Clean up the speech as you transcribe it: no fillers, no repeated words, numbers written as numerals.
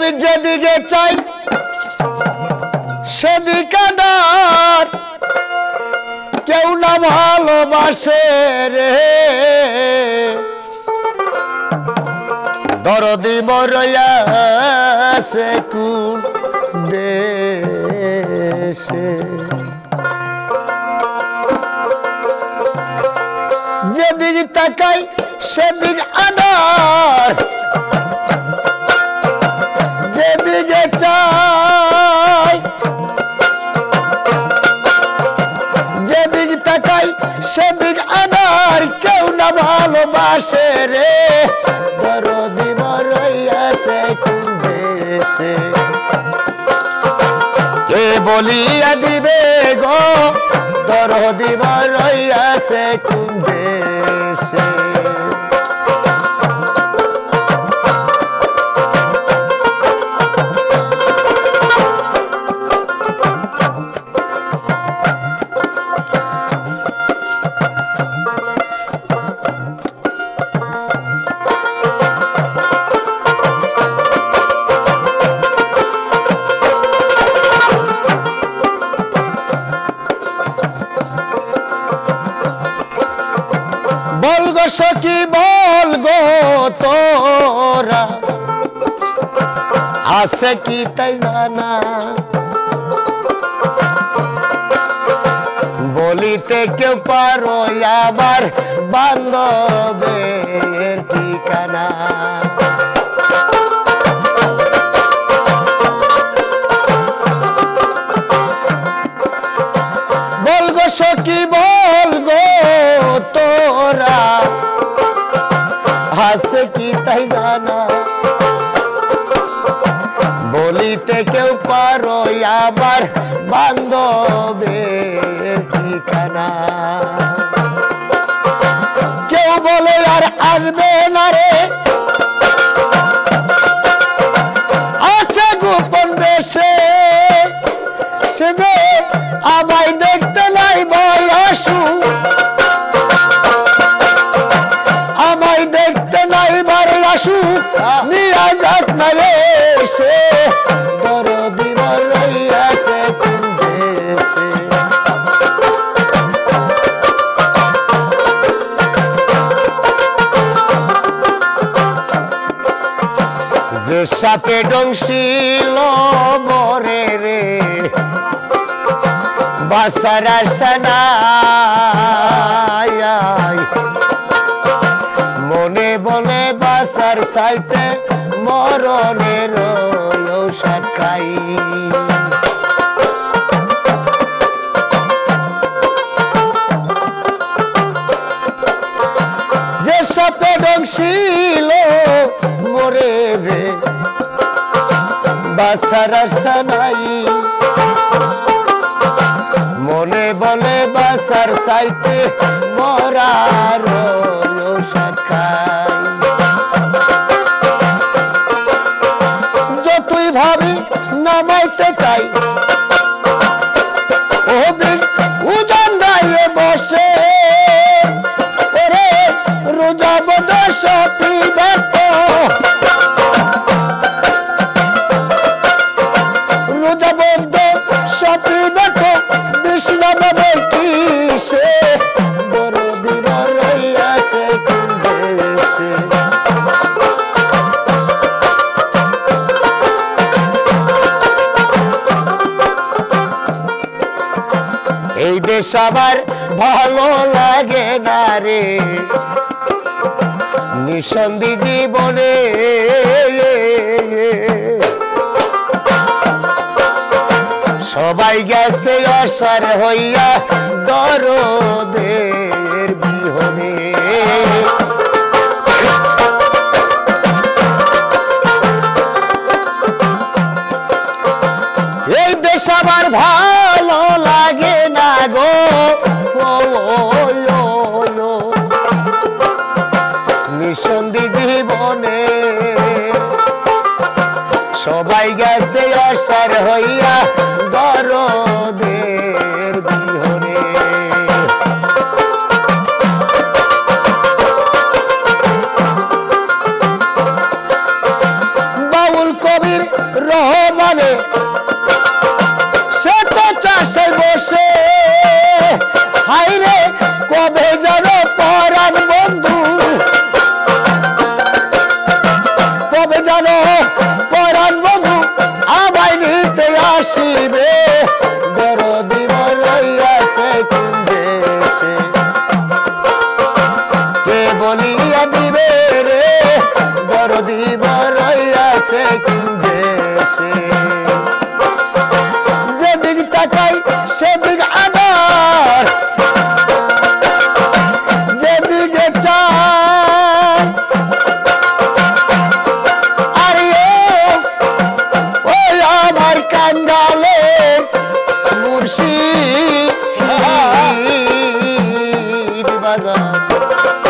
আমি যেদিকে চাই সেদিকে ডার কেউ না ভালোবাসে রে দরদি মরয়া সে কোন দেশে যেদিকে তাকাই সেদিকে আধার যেদিকে চাই যেদিকে তাকাই সেদিকে আধার কেউ না ভালোবাসে রে দরদি মরইয়াছে কোন দেশে কে বলিয়া দিবে গো দরদি মরইয়াছে কোন দেশে সখী বল গো তোরা আছে কি তাই জানা বলিতে কেউ পারো আমার বান্ধবের ঠিকানা বল গো সখী বল গো তোরা আছে কি তাই জানা বলিতে কেউ পারো আমার বান্ধবের ঠিকানা কেউ বলে আর আসবে না রে আছে গোপন দেশে সে আমায় দেখতে নাই বয়সু আমায় দেখতে নাই বারলাসু নিয়া যাক না রে সে দরদি মরইয়াছে কোন দেশে যে সাপে ডংশিল মরে রে বাসার আশা নাই মনে বলে বাসার চাইতে মরণের ঔষধ খাই যে সাপে ডংশিল মরে রে বাসার আশা নাই মনে বলে বাসার চাইতে মরার ঔষধ খাই যতই ভাবি নামাইতে চাই উজান দায়ে বসে ওরে রোজা বদশ পিবত রোজা বদ্ধ সপিবত বিষ্ণু বাবা কি সে দরদি মরইয়াছে কোন দেশে এই দেশ আমার ভালো লাগে না রে নিঃসন্দি জীবনে সবাই গেছে অসার হইয়া দরদের বিহনে এই দেশ আমার ভালো লাগে না গো নিঃসন্দি জীবনে সবাই গেছে অসার হইয়া দরদের বিহনে বাউল কবির বাজার